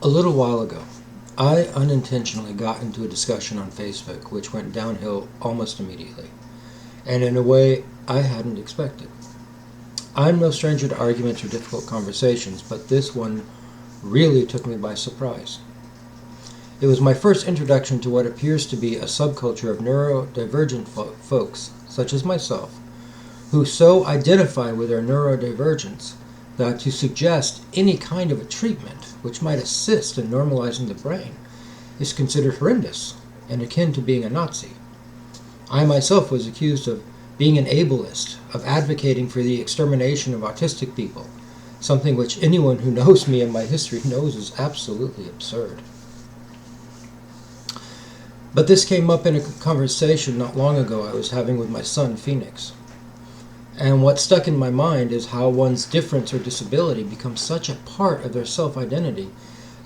A little while ago, I unintentionally got into a discussion on Facebook which went downhill almost immediately, and in a way I hadn't expected. I'm no stranger to arguments or difficult conversations, but this one really took me by surprise. It was my first introduction to what appears to be a subculture of neurodivergent folks, such as myself, who so identify with their neurodivergence that to suggest any kind of a treatment which might assist in normalizing the brain is considered horrendous and akin to being a Nazi. I myself was accused of being an ableist, of advocating for the extermination of autistic people, something which anyone who knows me and my history knows is absolutely absurd. But this came up in a conversation not long ago I was having with my son, Phoenix. And what stuck in my mind is how one's difference or disability becomes such a part of their self-identity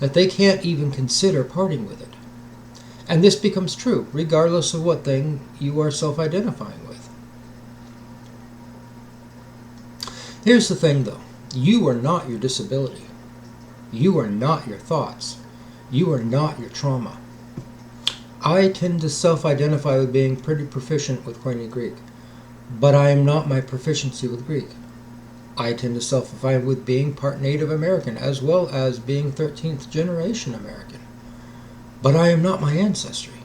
that they can't even consider parting with it. And this becomes true regardless of what thing you are self-identifying with. Here's the thing though, you are not your disability. You are not your thoughts. You are not your trauma. I tend to self-identify with being pretty proficient with Koine Greek, but I am not my proficiency with Greek. I tend to self-identify with being part Native American as well as being 13th generation American, but I am not my ancestry.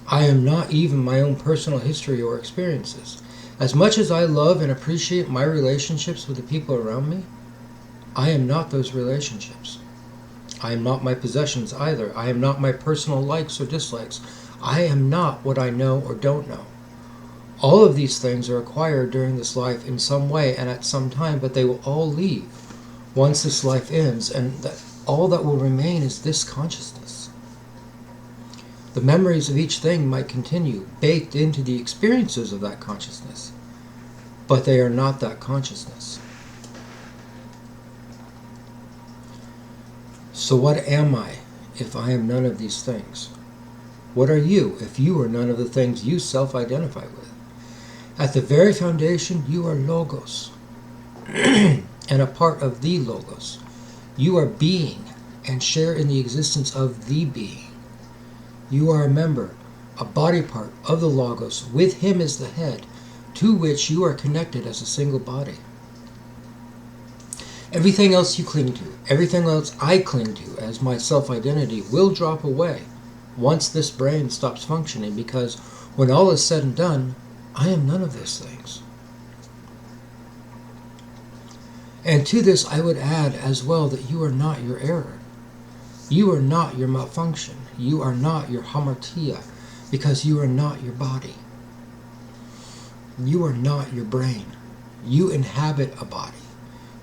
I am not even my own personal history or experiences. As much as I love and appreciate my relationships with the people around me, I am not those relationships. I am not my possessions either. I am not my personal likes or dislikes. I am not what I know or don't know. All of these things are acquired during this life in some way and at some time, but they will all leave once this life ends, and all that will remain is this consciousness. The memories of each thing might continue, baked into the experiences of that consciousness, but they are not that consciousness. So what am I if I am none of these things? What are you if you are none of the things you self-identify with? At the very foundation, you are Logos, and a part of the Logos. You are being and share in the existence of the being. You are a member, a body part of the Logos, with him as the head, to which you are connected as a single body. Everything else you cling to, everything else I cling to as my self-identity will drop away once this brain stops functioning, because when all is said and done, I am none of those things. And to this I would add as well that you are not your error. You are not your malfunction. You are not your hamartia, because you are not your body. You are not your brain. You inhabit a body.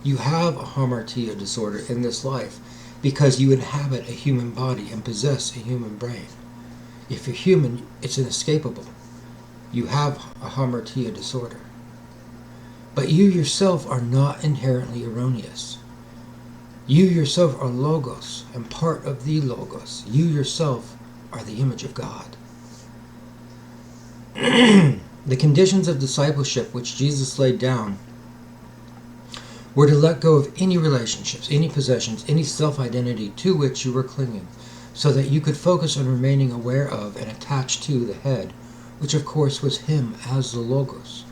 You have a hamartia disorder in this life because you inhabit a human body and possess a human brain. If you're human, it's inescapable. You have a hamartia disorder. But you yourself are not inherently erroneous. You yourself are Logos and part of the Logos. You yourself are the image of God. The conditions of discipleship which Jesus laid down were to let go of any relationships, any possessions, any self-identity to which you were clinging, so that you could focus on remaining aware of and attached to the head, which of course was him as the Logos,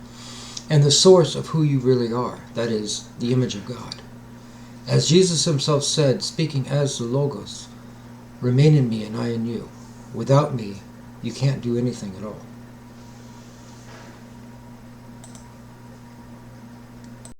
and the source of who you really are, that is, the image of God. As Jesus himself said, speaking as the Logos, remain in me and I in you. Without me, you can't do anything at all.